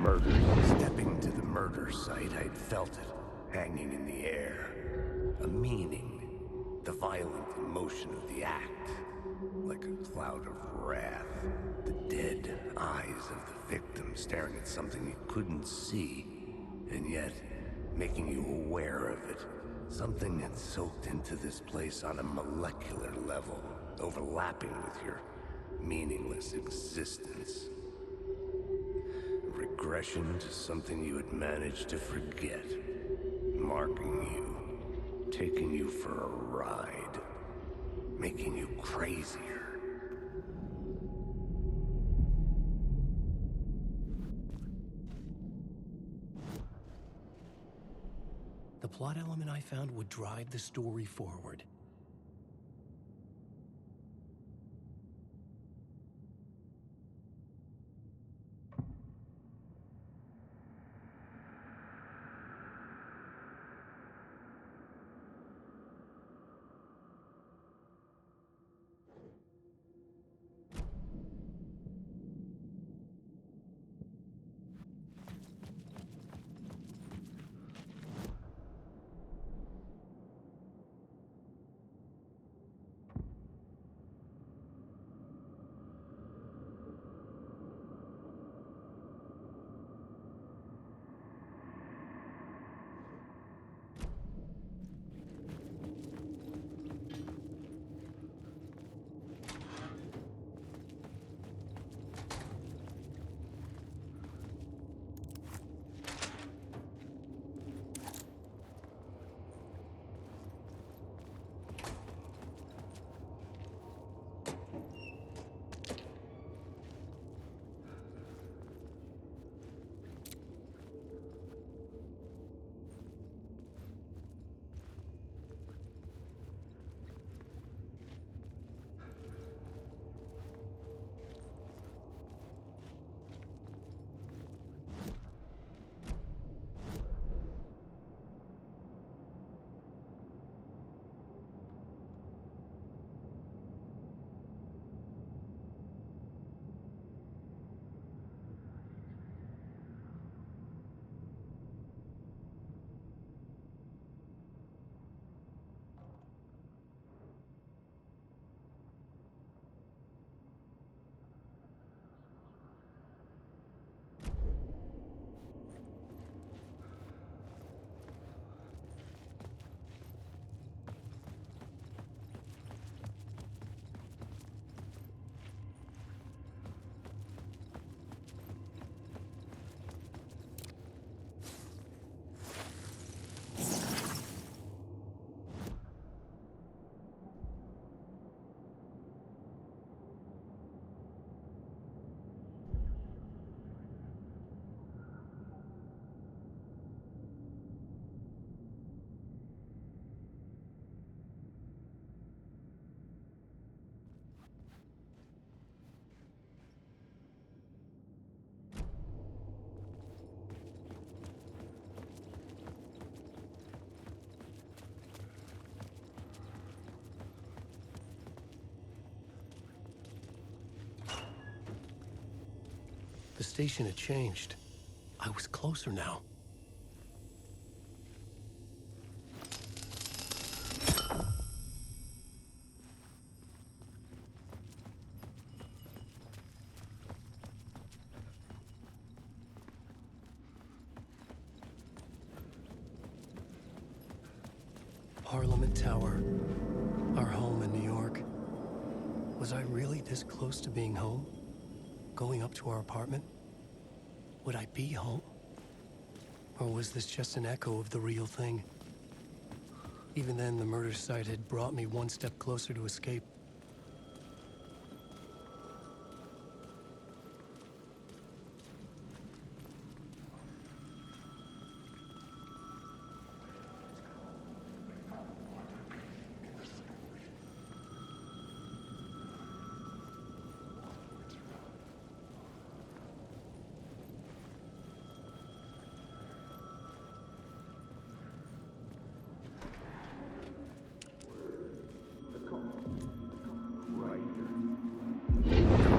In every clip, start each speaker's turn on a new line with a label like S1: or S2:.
S1: Stepping to the murder site, I'd felt it, hanging in the air. A meaning. The violent emotion of the act. Like a cloud of wrath. The dead eyes of the victim staring at something you couldn't see, and yet making you aware of it. Something had soaked into this place on a molecular level, overlapping with your meaningless existence. Regression to something you had managed to forget. Marking you. Taking you for a ride. Making you crazier.
S2: The plot element I found would drive the story forward. The station had changed. I was closer now. Parliament Tower. Our home in New York. Was I really this close to being home? Going up to our apartment? Would I be home? Or was this just an echo of the real thing? Even then, the murder site had brought me one step closer to escape.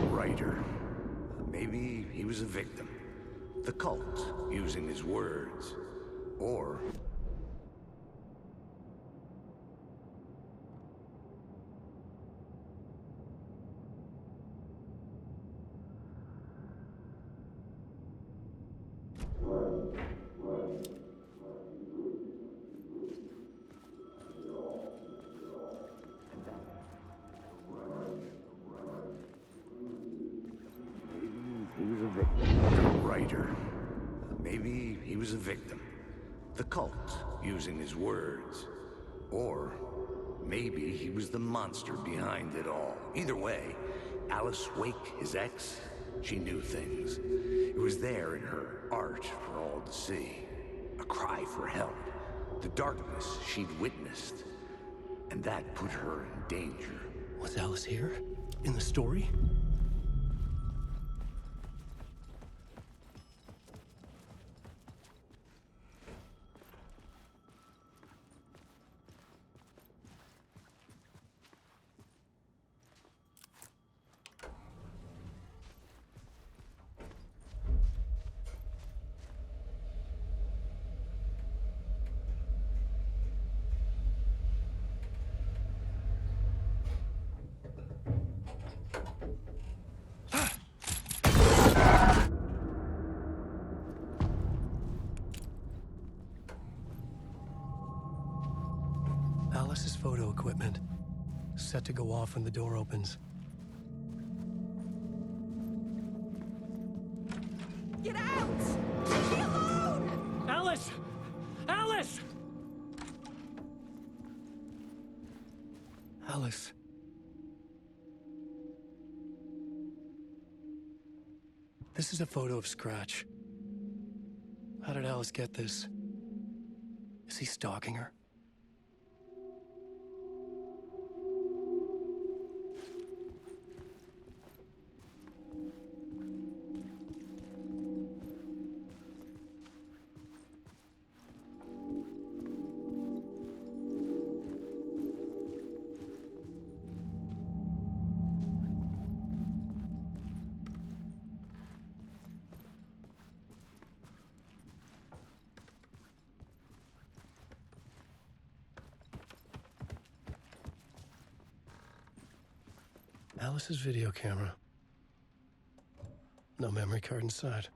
S1: Writer. Maybe he was a victim. The cult, using his words. Or he was a victim. The writer. Maybe he was a victim. The cult, using his words. Or maybe he was the monster behind it all. Either way, Alice Wake, his ex, she knew things. It was there in her art for all to see. A cry for help. The darkness she'd witnessed. And that put her in danger.
S2: Was Alice here? In the story? Alice's photo equipment, set to go off when the door opens.
S3: Get out! Leave me alone!
S2: Alice! Alice! Alice. This is a photo of Scratch. How did Alice get this? Is he stalking her? Alice's video camera. No memory card inside.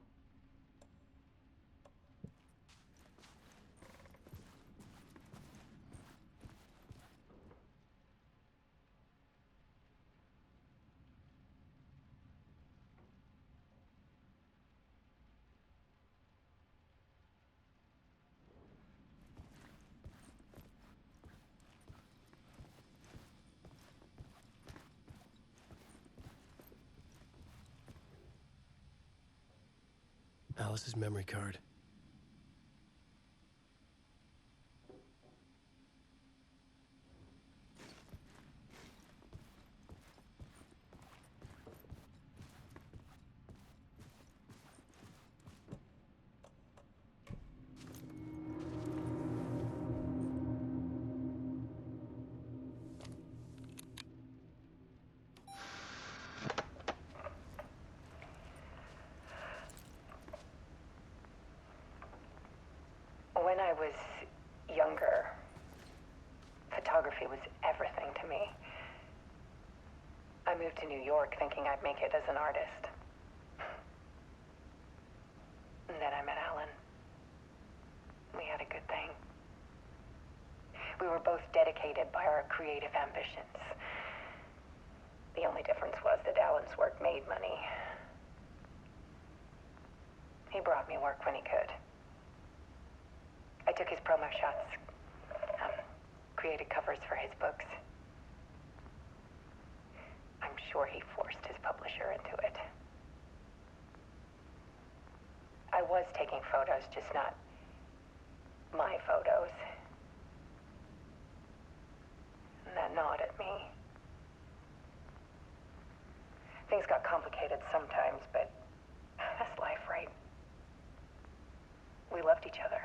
S2: Alice's memory card.
S4: When I was younger, photography was everything to me. I moved to New York thinking I'd make it as an artist. And then I met Alan. We had a good thing. We were both dedicated by our creative ambitions. The only difference was that Alan's work made money. He brought me work when he could. I took his promo shots, created covers for his books. I'm sure he forced his publisher into it. I was taking photos, just not my photos. And that gnawed at me. Things got complicated sometimes, but that's life, right? We loved each other.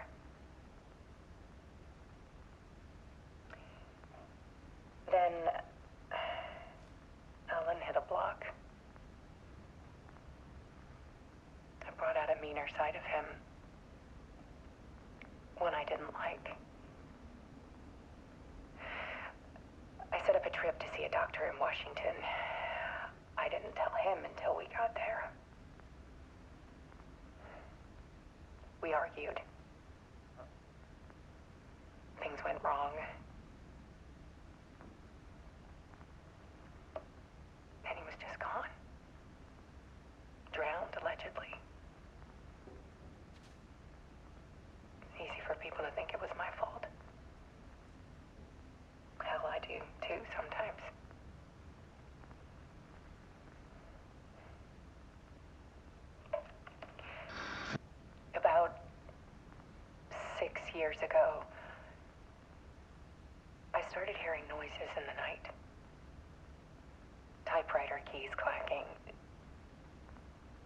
S4: Then Alan hit a block. I brought out a meaner side of him. One I didn't like. I set up a trip to see a doctor in Washington. I didn't tell him until we got there. We argued. Things went wrong. And he was just gone. Drowned, allegedly. Easy for people to think it was my fault. Hell, I do too sometimes. About 6 years ago, I started hearing noises in the night. Typewriter keys clacking.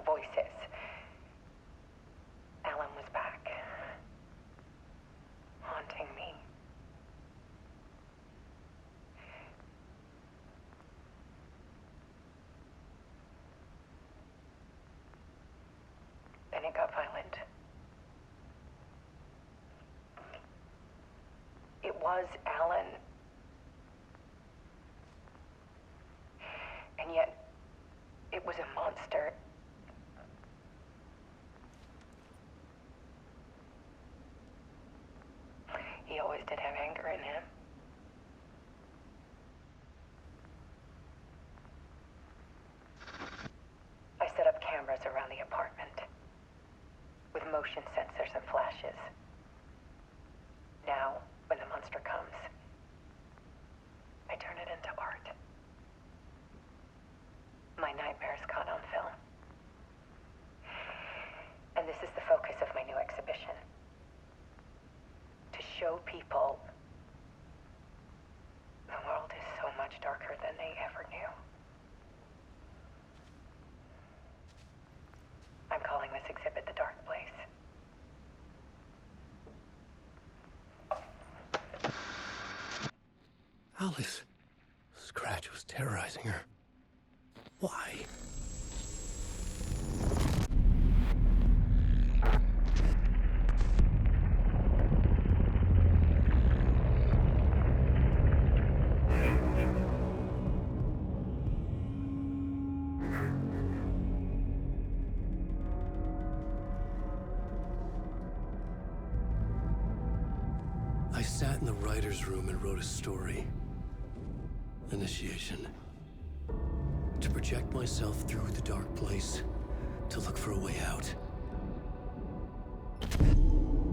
S4: Voices. Alan was back. Haunting me. Then it got violent. It was Alan. And yet, it was a monster. He always did have anger in him. I set up cameras around the apartment with motion sensors and flashes. Now, when the monster comes, I turn it into art. My nightmares caught on film. And this is the focus of my new exhibition. To show people the world is so much darker than they ever knew. I'm calling this exhibit The Dark Place.
S2: Alice. Scratch was terrorizing her. Why? I sat in the writer's room and wrote a story. Initiation. To project myself through the dark place, to look for a way out.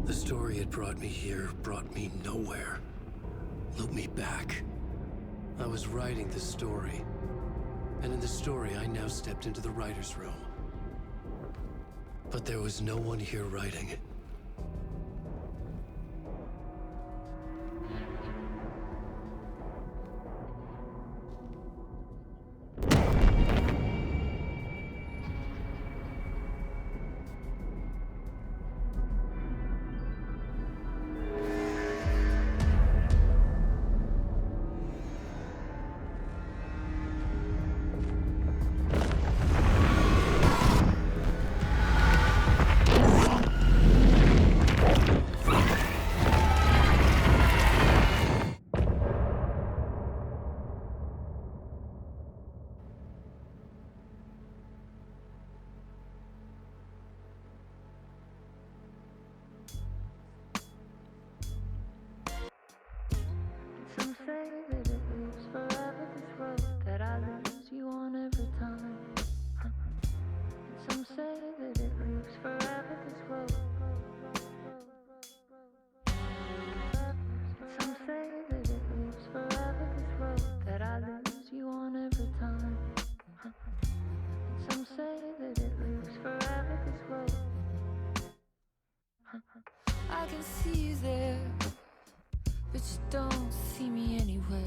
S2: The story had brought me here, brought me nowhere. Looped me back. I was writing the story. And in the story, I now stepped into the writer's room. But there was no one here writing it.
S5: Some say that it lives forever, this road that I lose you on every time. And some say that it lives forever, this road. And some say that it lives forever, this road that I lose you on every time. And some say that it lives forever, this road. I can see you there, but you don't see me anywhere.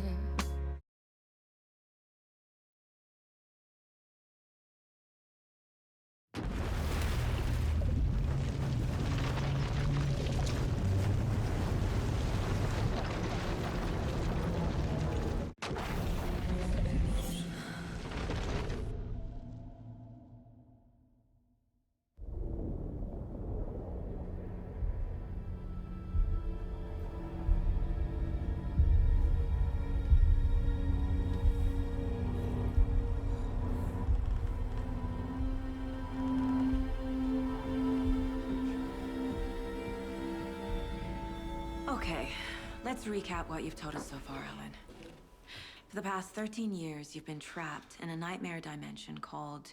S6: Okay, let's recap what you've told us so far, Alan. For the past 13 years, you've been trapped in a nightmare dimension called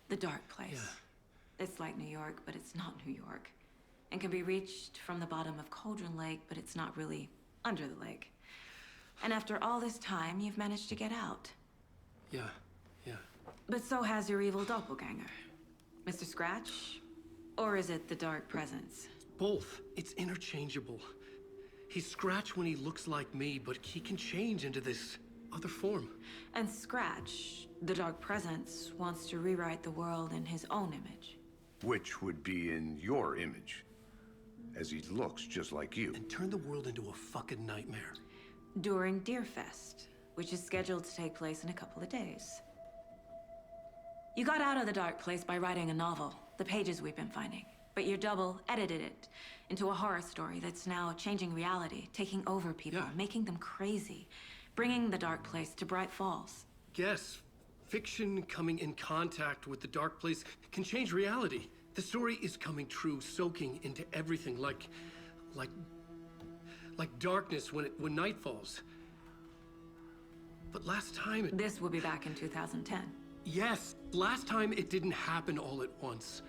S6: the Dark Place.
S2: Yeah.
S6: It's like New York, but it's not New York. And can be reached from the bottom of Cauldron Lake, but it's not really under the lake. And after all this time, you've managed to get out.
S2: Yeah.
S6: But so has your evil doppelganger. Mr. Scratch? Or is it the Dark Presence?
S2: Both. It's interchangeable. He's Scratch when he looks like me, but he can change into this other form.
S6: And Scratch, the Dark Presence, wants to rewrite the world in his own image.
S1: Which would be in your image, as he looks just like you.
S2: And turn the world into a fucking nightmare.
S6: During Deerfest, which is scheduled to take place in a couple of days. You got out of the Dark Place by writing a novel, The Pages We've Been Finding. But your double edited it into a horror story that's now changing reality, taking over people,
S2: Yeah.
S6: making them crazy, bringing the Dark Place to Bright Falls.
S2: Yes, fiction coming in contact with the Dark Place can change reality. The story is coming true, soaking into everything like darkness when night falls. But last time
S6: This will be back in 2010.
S2: Yes, last time it didn't happen all at once.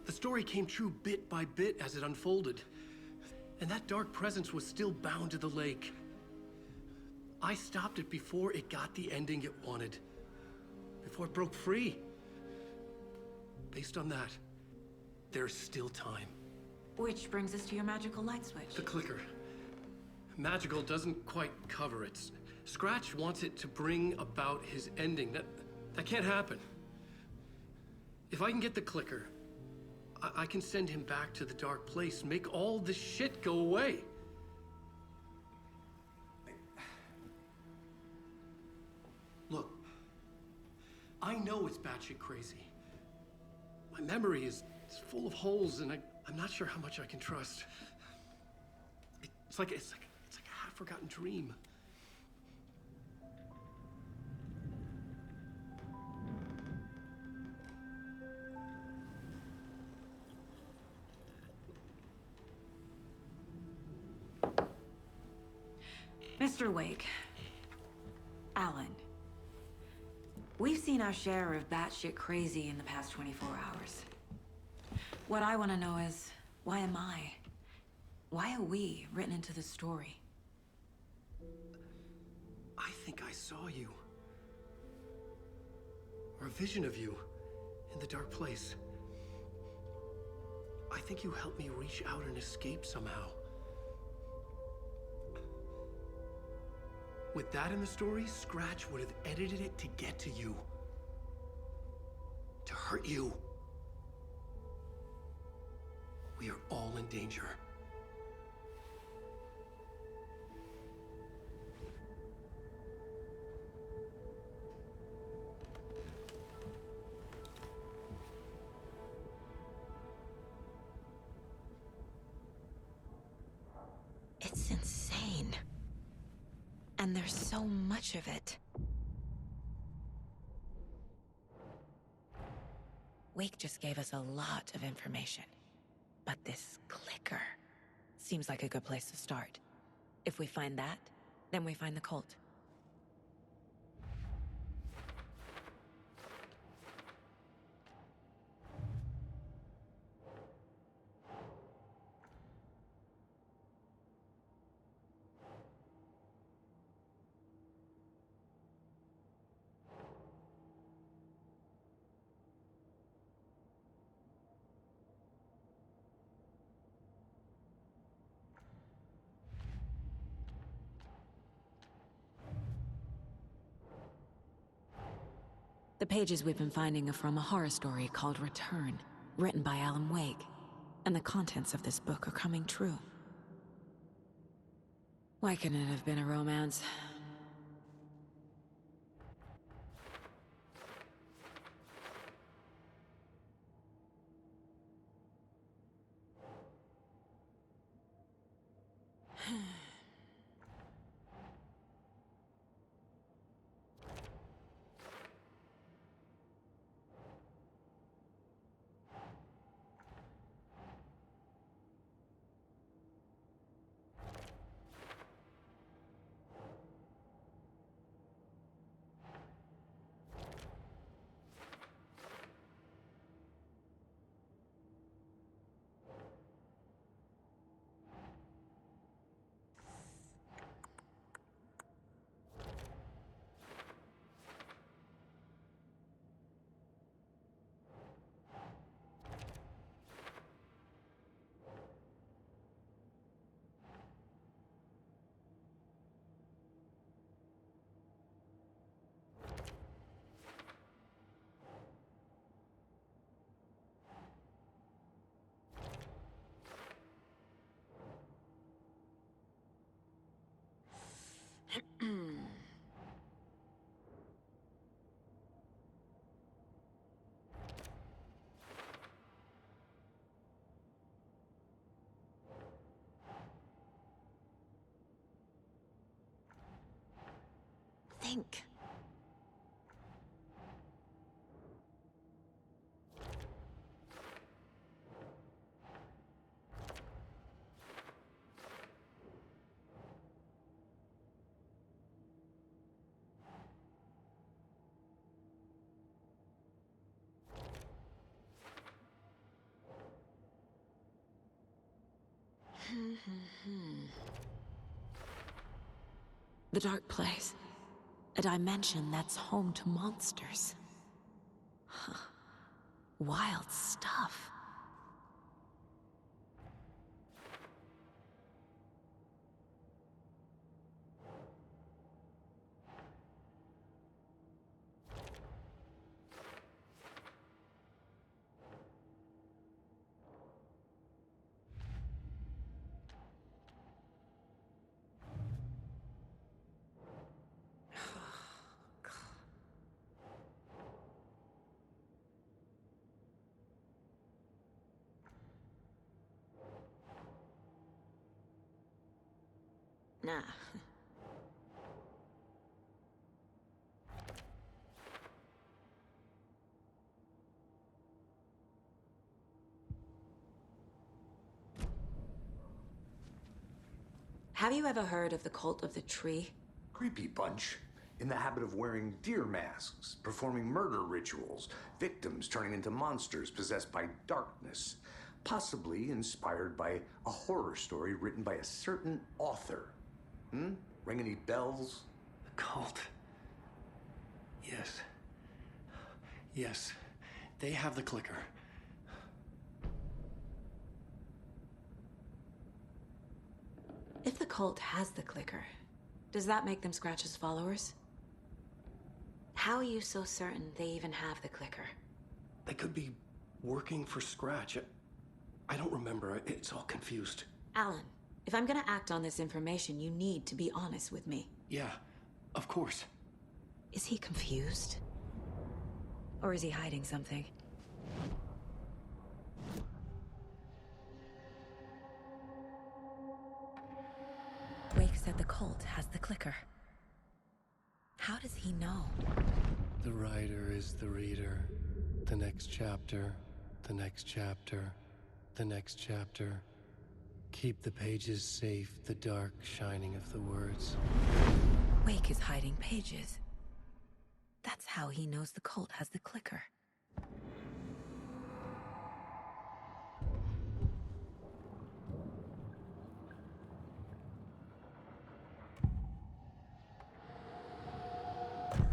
S2: The story came true bit by bit as it unfolded. And that dark presence was still bound to the lake. I stopped it before it got the ending it wanted. Before it broke free. Based on that, there's still time.
S6: Which brings us to your magical light switch.
S2: The clicker. Magical doesn't quite cover it. Scratch wants it to bring about his ending. That can't happen. If I can get the clicker, I can send him back to the Dark Place, make all this shit go away. Look, I know it's batshit crazy. My memory is full of holes, and I'm not sure how much I can trust. It's like a half-forgotten dream.
S6: Mr. Wake. Alan. We've seen our share of batshit crazy in the past 24 hours. What I want to know is, why am I? Why are we written into the story?
S2: I think I saw you. Or a vision of you in the Dark Place. I think you helped me reach out and escape somehow. With that in the story, Scratch would have edited it to get to you. To hurt you. We are all in danger.
S6: It's insane. And there's so much of it. Wake just gave us a lot of information. But this clicker seems like a good place to start. If we find that, then we find the cult. The pages we've been finding are from a horror story called Return, written by Alan Wake. And the contents of this book are coming true. Why couldn't it have been a romance? think. The Dark Place. A dimension that's home to monsters. Huh. Wild stuff. Nah. Have you ever heard of the Cult of the Tree?
S1: Creepy bunch. In the habit of wearing deer masks, performing murder rituals, victims turning into monsters possessed by darkness. Possibly inspired by a horror story written by a certain author. Ring any bells?
S2: The cult. Yes. Yes. They have the clicker.
S6: If the cult has the clicker, does that make them Scratch's followers? How are you so certain they even have the clicker?
S2: They could be working for Scratch. I don't remember. It's all confused.
S6: Alan, if I'm gonna act on this information, you need to be honest with me.
S2: Yeah, of course.
S6: Is he confused? Or is he hiding something? Wake said the cult has the clicker. How does he know?
S2: The writer is the reader. The next chapter, the next chapter, the next chapter. Keep the pages safe, the dark shining of the words.
S6: Wake is hiding pages. That's how he knows the cult has the clicker.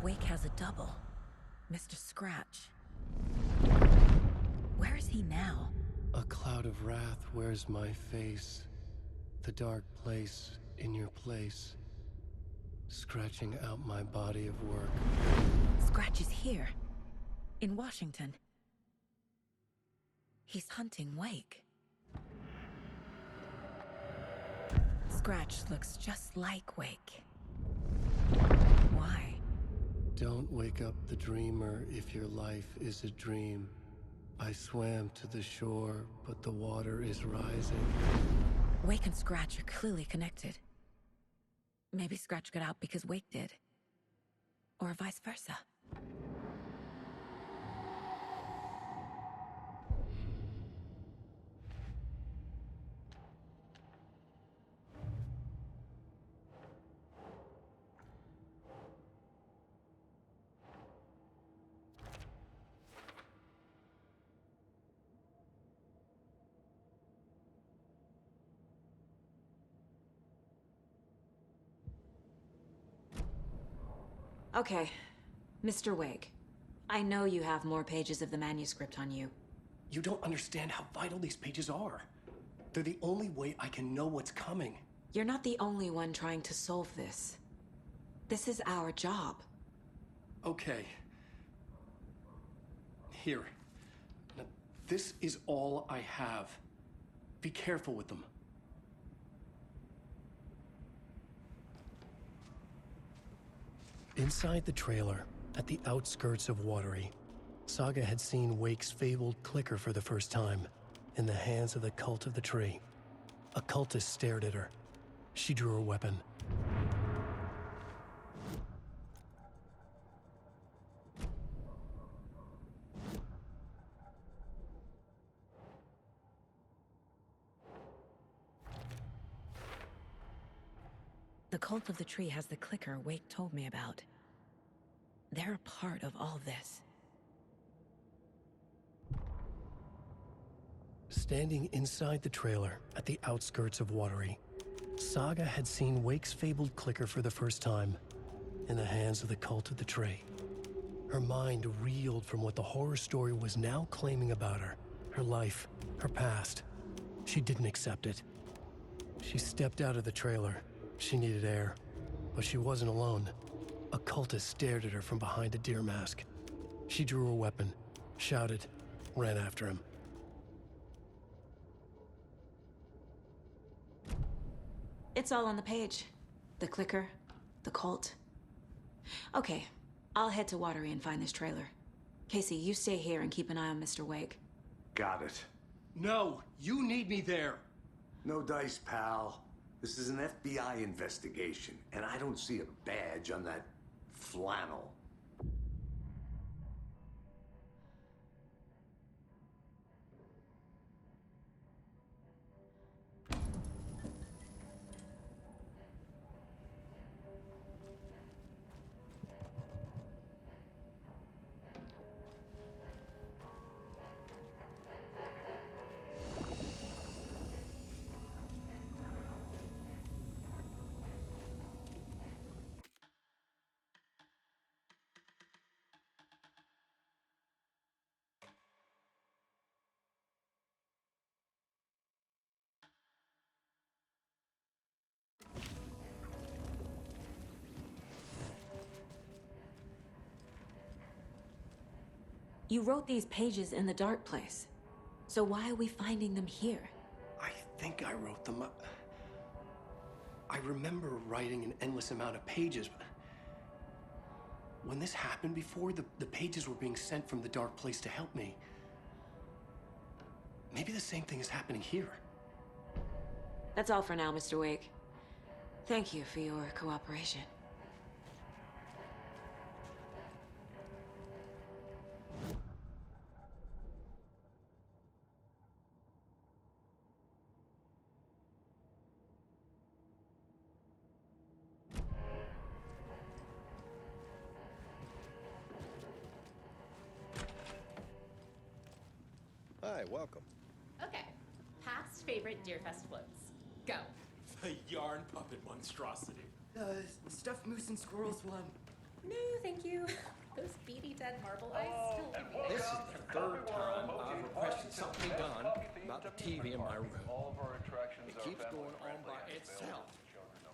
S6: Wake has a double. Mr. Scratch. Where is he now?
S2: A cloud of wrath wears my face. The dark place in your place. Scratching out my body of work.
S6: Scratch is here. In Washington. He's hunting Wake. Scratch looks just like Wake. Why?
S2: Don't wake up the dreamer if your life is a dream. I swam to the shore, but the water is rising.
S6: Wake and Scratch are clearly connected. Maybe Scratch got out because Wake did. Or vice versa. Okay, Mr. Wake. I know you have more pages of the manuscript on you.
S2: You don't understand how vital these pages are. They're the only way I can know what's coming.
S6: You're not the only one trying to solve this. This is our job.
S2: Okay. Here. Now, this is all I have. Be careful with them. Inside the trailer, at the outskirts of Watery, Saga had seen Wake's fabled clicker for the first time, in the hands of the Cult of the Tree. A cultist stared at her. She drew her weapon.
S6: Cult of the Tree has the clicker Wake told me about. They're a part of all this.
S2: Standing inside the trailer at the outskirts of Watery, Saga had seen Wake's fabled clicker for the first time, in the hands of the Cult of the Tree. Her mind reeled from what the horror story was now claiming about her, her life, her past. She didn't accept it. She stepped out of the trailer. She needed air, but she wasn't alone. A cultist stared at her from behind a deer mask. She drew her weapon, shouted, ran after him.
S6: It's all on the page. The clicker, the cult. Okay, I'll head to Watery and find this trailer. Casey, you stay here and keep an eye on Mr. Wake.
S1: Got it.
S2: No, you need me there.
S1: No dice, pal. This is an FBI investigation, and I don't see a badge on that flannel.
S6: You wrote these pages in the dark place. So why are we finding them here?
S2: I think I wrote them up. I remember writing an endless amount of pages, but when this happened before, the pages were being sent from the dark place to help me. Maybe the same thing is happening here.
S6: That's all for now, Mr. Wake. Thank you for your cooperation.
S7: Hi, welcome.
S3: Okay. Past favorite Deerfest floats. Go.
S8: The yarn puppet monstrosity.
S9: Stuffed moose and squirrels one.
S3: No, thank you. Those beady dead marble eyes still give me
S7: This is the third time I've requested something done about the TV in my room. It keeps going on by itself.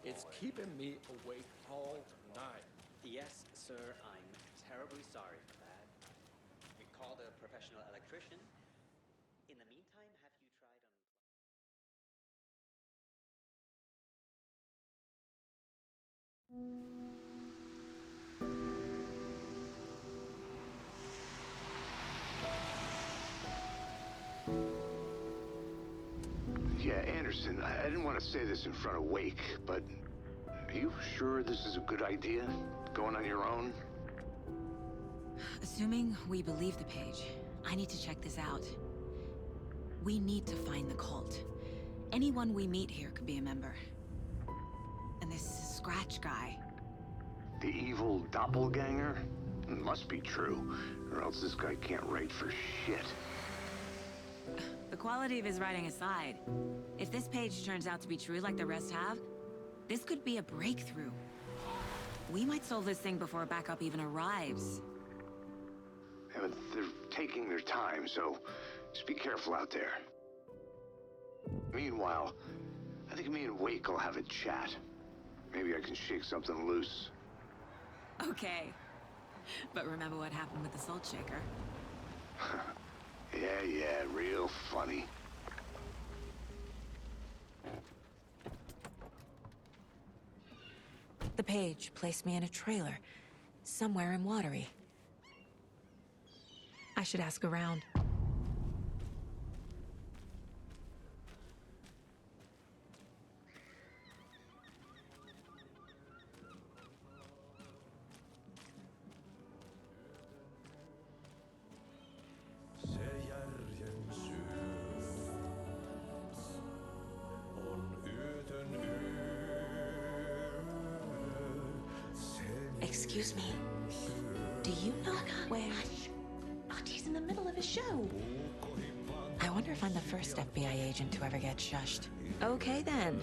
S7: It's keeping me awake all night.
S10: Yes, sir, I'm terribly sorry for that. We called a professional electrician. In the meantime, have you tried on...
S1: Yeah, Anderson, I didn't want to say this in front of Wake, but are you sure this is a good idea? Going on your own?
S6: Assuming we believe the page, I need to check this out. We need to find the cult. Anyone we meet here could be a member. And this Scratch guy.
S1: The evil doppelganger? It must be true, or else this guy can't write for shit.
S6: The quality of his writing aside, if this page turns out to be true like the rest have, this could be a breakthrough. We might solve this thing before a backup even arrives.
S1: Yeah, but they're taking their time, so just be careful out there. Meanwhile, I think me and Wake will have a chat. Maybe I can shake something loose.
S6: Okay. But remember what happened with the Salt Shaker?
S1: Yeah, real funny.
S6: The page placed me in a trailer, somewhere in Watery. I should ask around. Excuse me. Do you know where...
S3: Archie's in the middle of a show.
S6: I wonder if I'm the first FBI agent to ever get shushed. Okay then.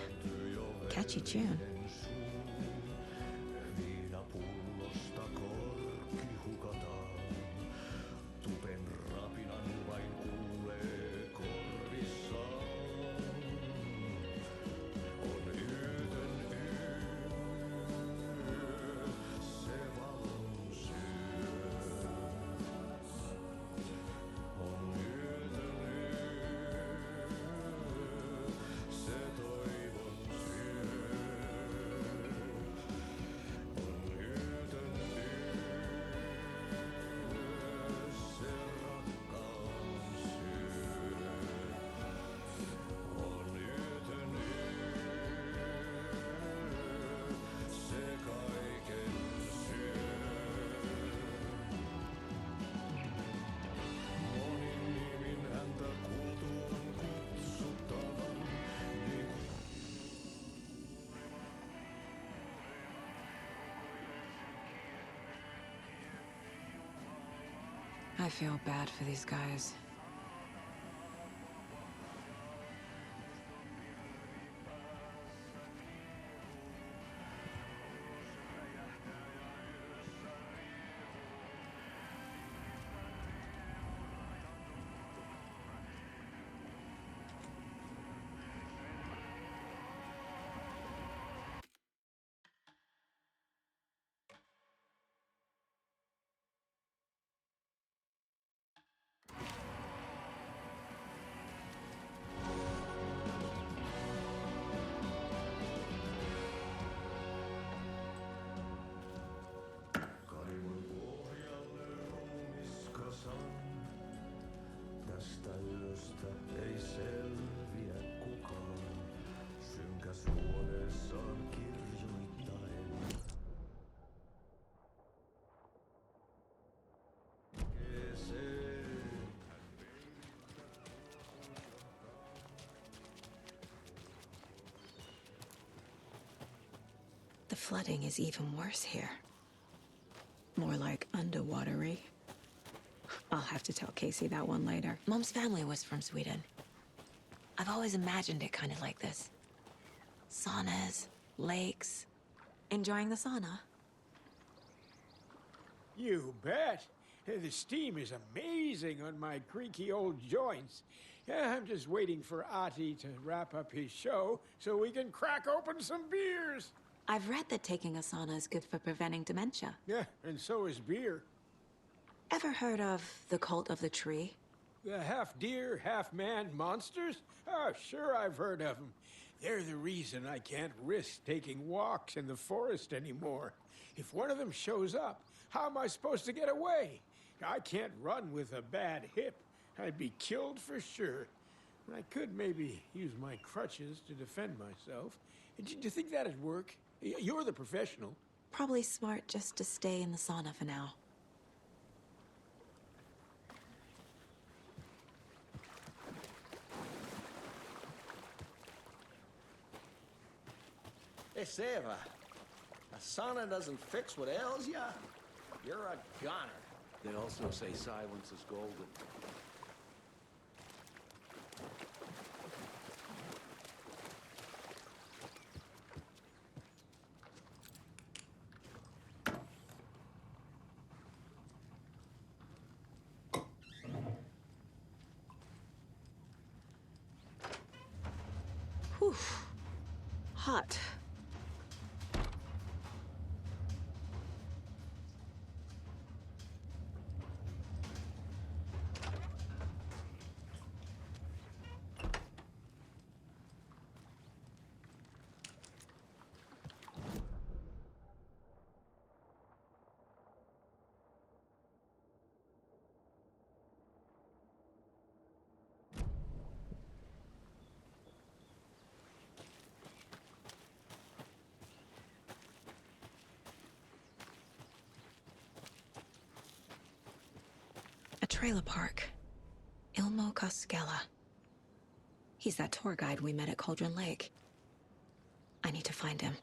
S6: Catchy tune. I feel bad for these guys. The flooding is even worse here. More like underwatery. I'll have to tell Casey that one later. Mom's family was from Sweden. I've always imagined it kind of like this. Saunas, lakes. Enjoying the sauna?
S11: You bet. The steam is amazing on my creaky old joints. Yeah, I'm just waiting for Ati to wrap up his show so we can crack open some beers.
S6: I've read that taking a sauna is good for preventing dementia.
S11: Yeah, and so is beer.
S6: Ever heard of the Cult of the Tree?
S11: The half-deer, half-man monsters? Oh, sure I've heard of them. They're the reason I can't risk taking walks in the forest anymore. If one of them shows up, how am I supposed to get away? I can't run with a bad hip. I'd be killed for sure. I could maybe use my crutches to defend myself. Do you think that'd work? You're the professional.
S6: Probably smart just to stay in the sauna for now.
S7: Hey, Seva, a sauna doesn't fix what ails ya? You're a goner.
S1: They also say silence is golden.
S6: Whew. Hot. A trailer park. Ilmo Koskela. He's that tour guide we met at Cauldron Lake. I need to find him.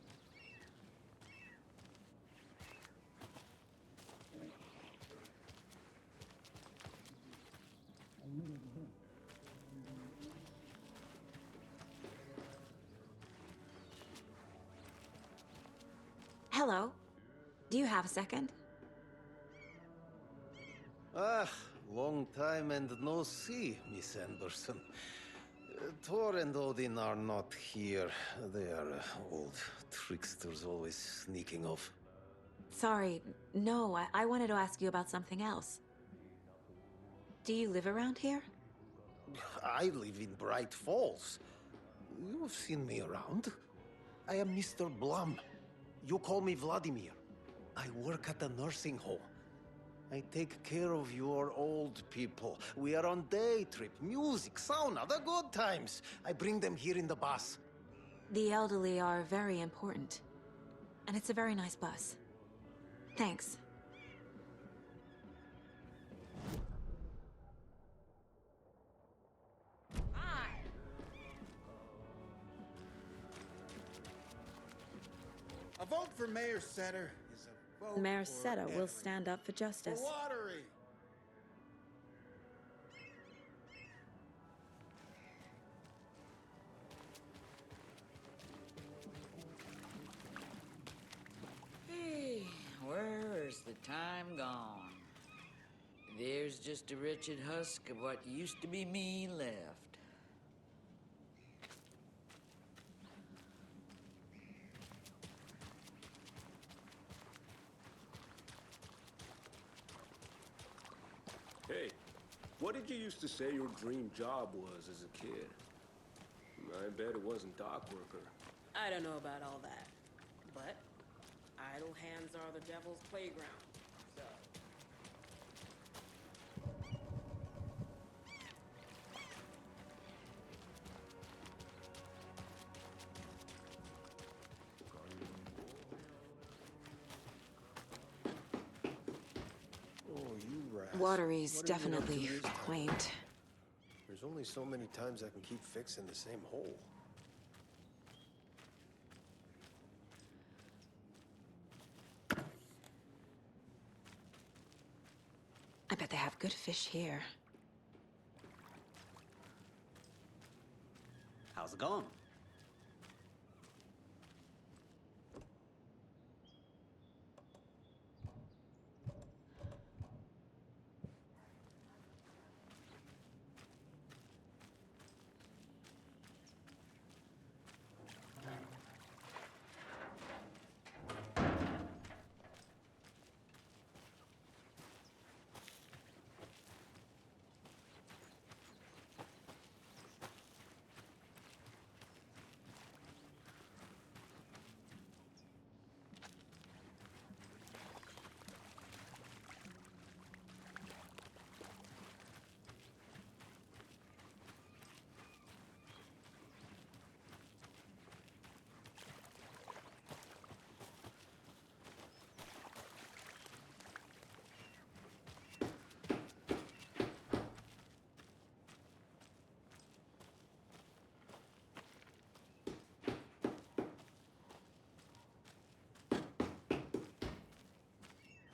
S6: Hello. Do you have a second?
S12: Ah, long time and no see, Miss Anderson. Thor and Odin are not here. They are old tricksters always sneaking off.
S6: Sorry, no, I wanted to ask you about something else. Do you live around here?
S12: I live in Bright Falls. You've seen me around. I am Mr. Blum. You call me Vladimir. I work at a nursing home. I take care of your old people. We are on day trip, music, sauna, the good times. I bring them here in the bus.
S6: The elderly are very important. And it's a very nice bus. Thanks.
S13: A vote for Mayor Setter is a vote
S6: Mayor
S13: for
S6: Setter will
S13: everyone.
S6: stand up for justice.
S13: For Watery!
S14: Hey, where's the time gone? There's just a wretched husk of what used to be me left.
S8: Hey, what did you used to say your dream job was as a kid? I bet it wasn't dock worker.
S15: I don't know about all that, but idle hands are the devil's playground, so...
S12: Oh, you rats.
S6: Watery's
S12: What have you been up to
S6: definitely
S12: this time?
S6: quaint.
S12: There's only so many times I can keep fixing the same hole.
S6: I bet they have good fish here.
S10: How's it going?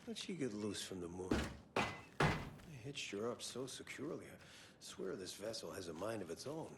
S12: How'd she get loose from the moon? I hitched her up so securely. I swear this vessel has a mind of its own.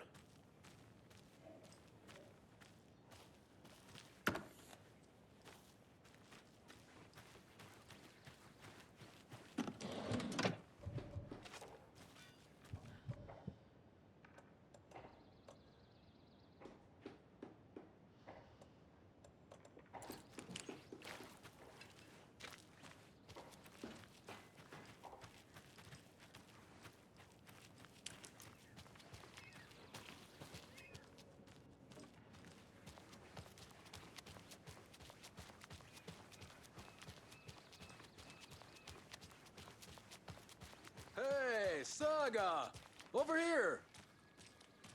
S7: Hey, Saga! Over here!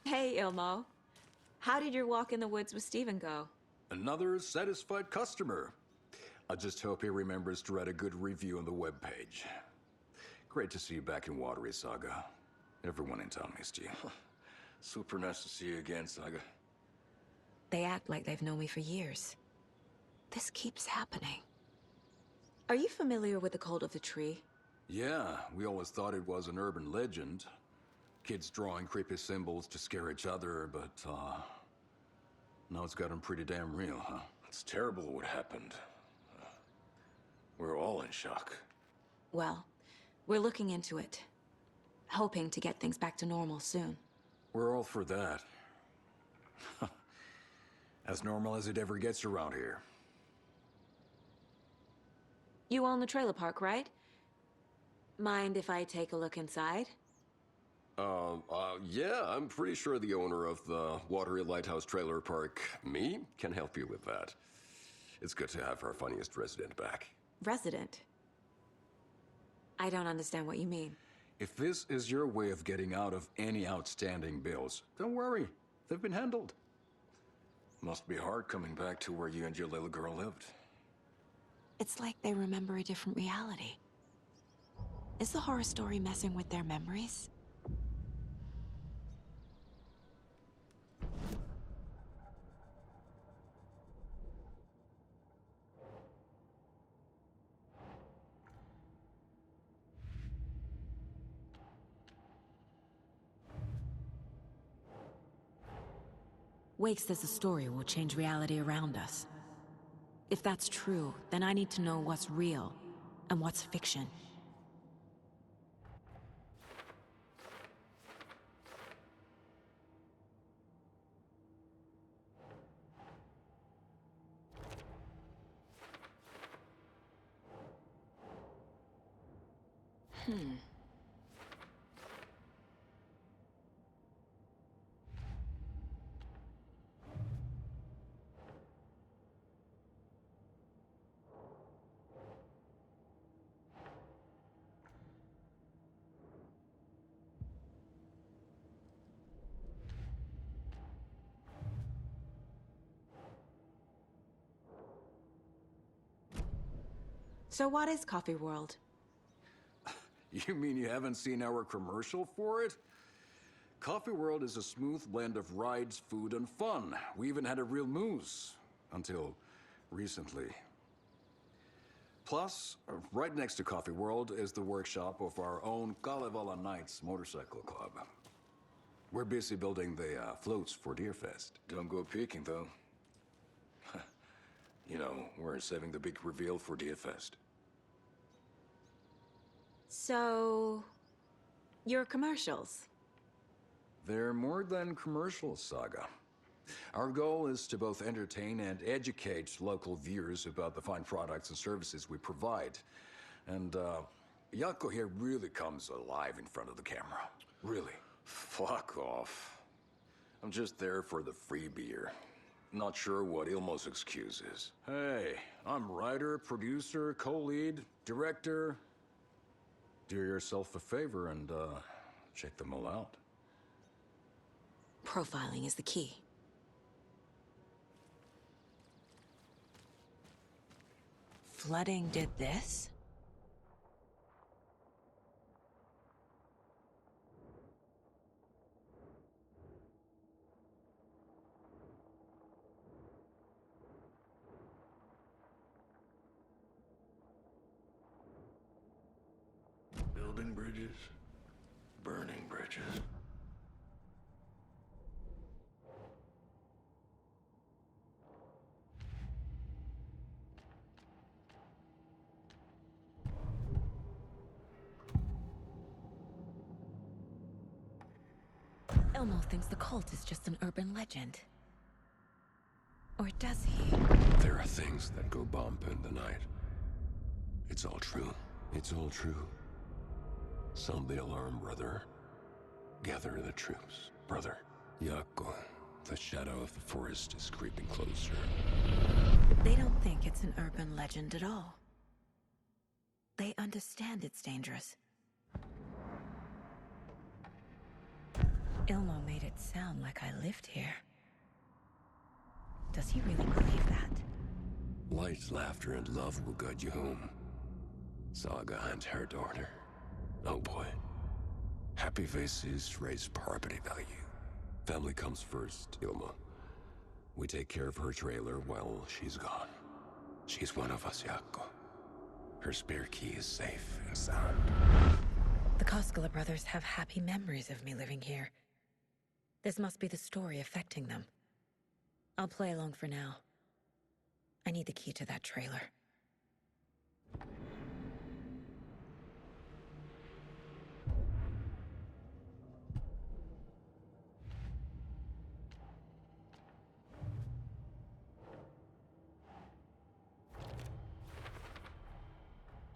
S6: Hey, Ilmo. How did your walk in the woods with Steven go?
S16: Another satisfied customer. I just hope he remembers to write a good review on the webpage. Great to see you back in Watery, Saga. Everyone in town missed you.
S7: Super nice to see you again, Saga.
S6: They act like they've known me for years. This keeps happening. Are you familiar with the Cult of the Tree?
S16: Yeah, we always thought it was an urban legend. Kids drawing creepy symbols to scare each other, but, now it's gotten pretty damn real, huh?
S1: It's terrible what happened. We're all in shock.
S6: Well, we're looking into it. Hoping to get things back to normal soon.
S16: We're all for that. As normal as it ever gets around here.
S6: You own the trailer park, right? Mind if I take a look inside?
S17: Yeah, I'm pretty sure the owner of the Watery Lighthouse Trailer Park, me, can help you with that. It's good to have our funniest resident back.
S6: Resident? I don't understand what you mean.
S16: If this is your way of getting out of any outstanding bills, don't worry. They've been handled.
S1: Must be hard coming back to where you and your little girl lived.
S6: It's like they remember a different reality. Is the horror story messing with their memories? Wake says the story will change reality around us. If that's true, then I need to know what's real and what's fiction. So what is Coffee World?
S16: You mean you haven't seen our commercial for it? Coffee World is a smooth blend of rides, food, and fun. We even had a real moose. Until recently. Plus, right next to Coffee World is the workshop of our own Kalevala Knights Motorcycle Club. We're busy building the floats for Deerfest.
S1: Don't go peeking, though. You know, we're saving the big reveal for Deerfest.
S6: So... your commercials?
S16: They're more than commercials, Saga. Our goal is to both entertain and educate local viewers about the fine products and services we provide. And, Yako here really comes alive in front of the camera. Really.
S1: Fuck off. I'm just there for the free beer. Not sure what Ilmo's excuse is.
S16: Hey, I'm writer, producer, co-lead, director. Do yourself a favor and, check them all out.
S6: Profiling is the key. Flooding did this?
S1: Building bridges, burning bridges.
S6: Elmo thinks the cult is just an urban legend. Or does he?
S17: There are things that go bump in the night. It's all true. It's all true. Sound the alarm, brother. Gather the troops, brother. Yako, the shadow of the forest is creeping closer.
S6: They don't think it's an urban legend at all. They understand it's dangerous. Ilmo made it sound like I lived here. Does he really believe that?
S17: Light, laughter, and love will guide you home. Saga and her daughter. Oh boy. Happy faces raise property value. Family comes first, Ilma. We take care of her trailer while she's gone. She's one of us, Yako. Her spare key is safe and sound.
S4: The Koskela brothers have happy memories of me living here. This must be the story affecting them. I'll play along for now. I need the key to that trailer.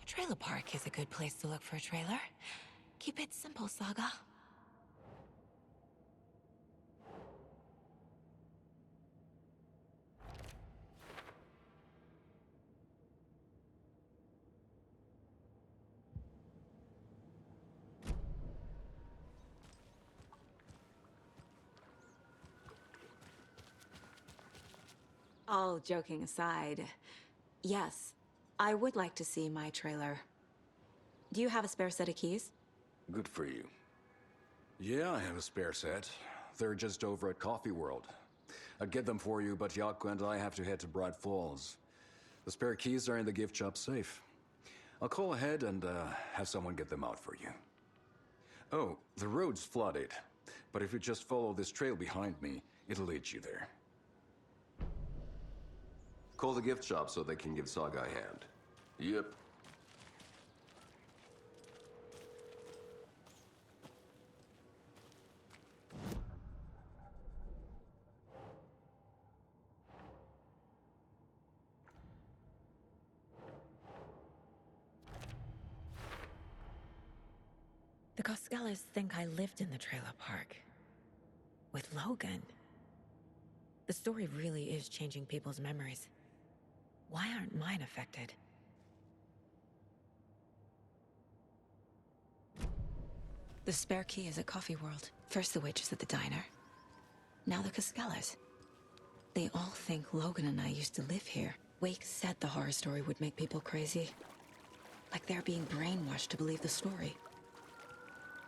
S4: A trailer park is a good place to look for a trailer. Keep it simple, Saga.
S6: All joking aside, yes, I would like to see my trailer. Do you have a spare set of keys?
S16: Good for you. Yeah, I have a spare set. They're just over at Coffee World. I'd get them for you, but Yaku and I have to head to Bright Falls. The spare keys are in the gift shop safe. I'll call ahead and have someone get them out for you. Oh, the road's flooded, but if you just follow this trail behind me, it'll lead you there.
S17: Call the gift shop so they can give Saga a hand. Yep.
S4: The Koskelas think I lived in the trailer park. With Logan. The story really is changing people's memories. Why aren't mine affected? The spare key is at Coffee World. First the witches at the diner. Now the Koskelas. They all think Logan and I used to live here. Wake said the horror story would make people crazy. Like they're being brainwashed to believe the story.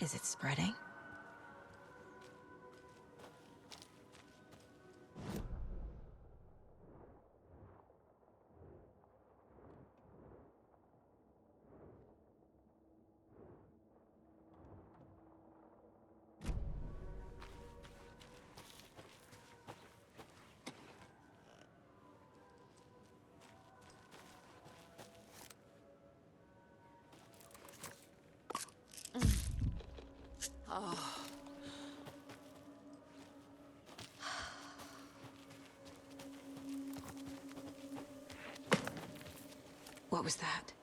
S4: Is it spreading?
S6: Oh. What was that?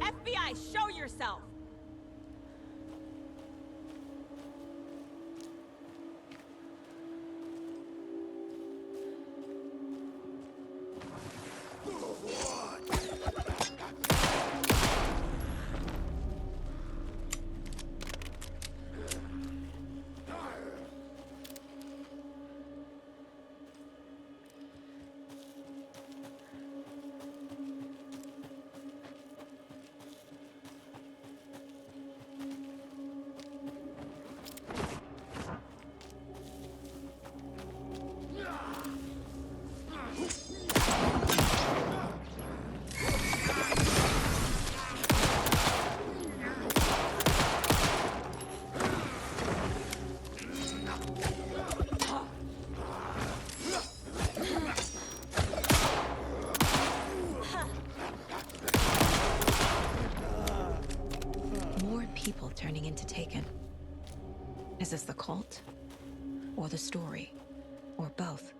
S15: FBI, show yourself!
S4: People turning into Taken. Is this the cult? Or the story? Or both?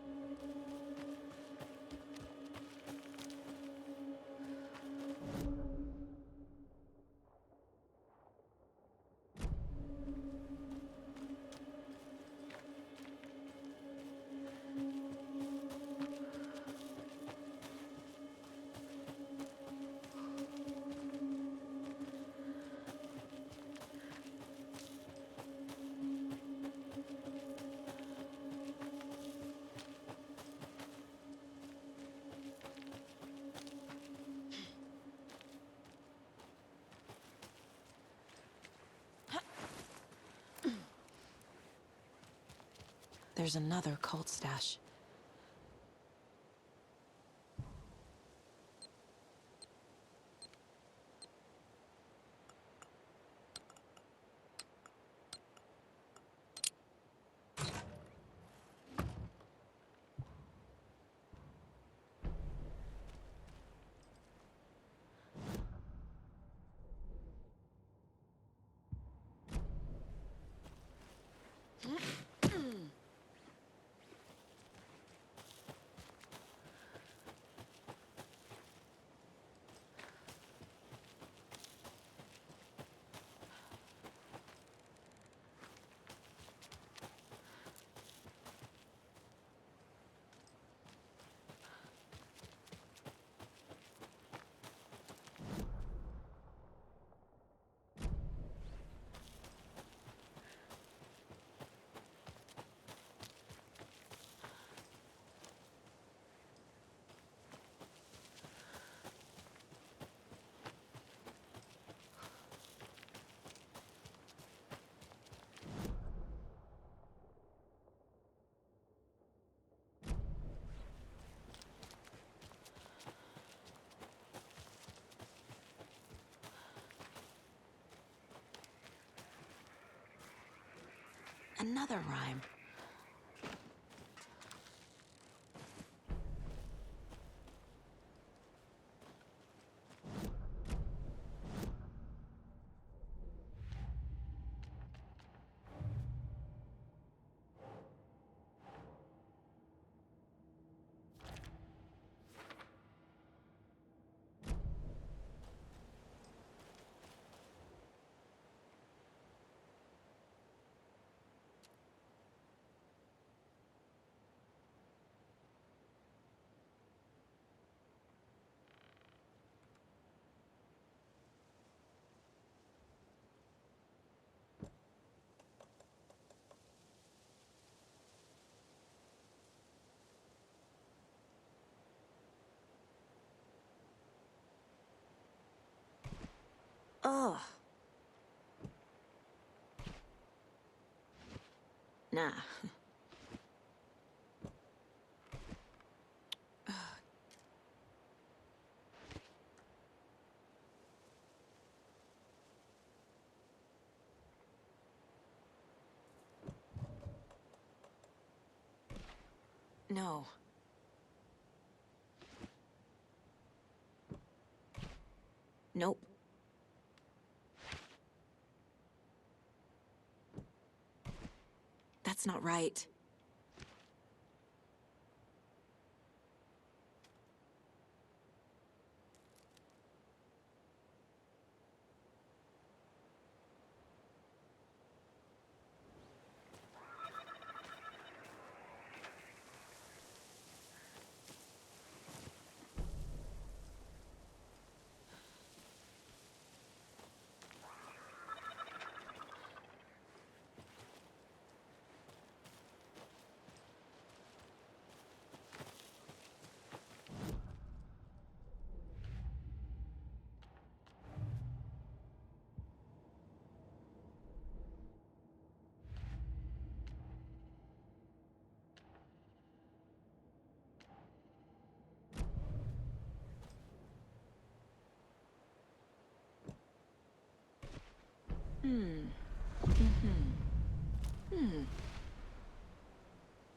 S6: there's another cult stash. Another rhyme. Ugh. Nah. No. Nope. That's not right.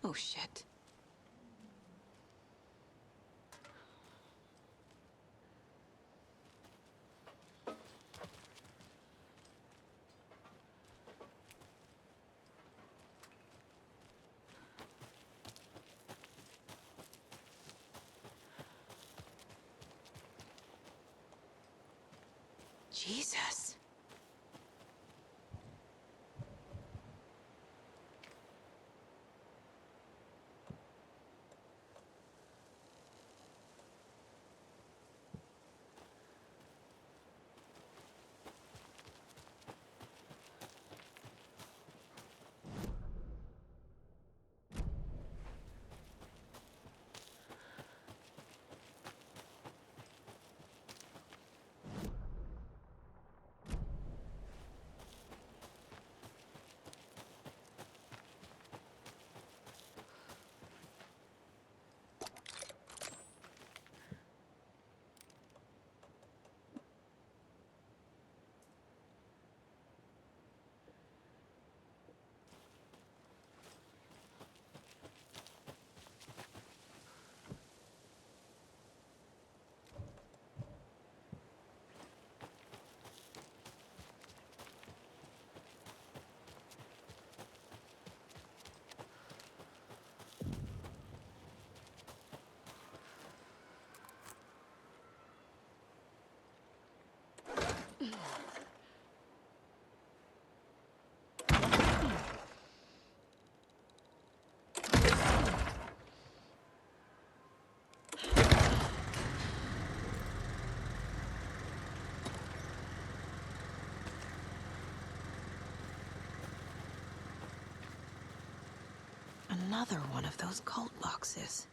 S6: Oh, shit. Jesus.
S18: Another one of those cult boxes.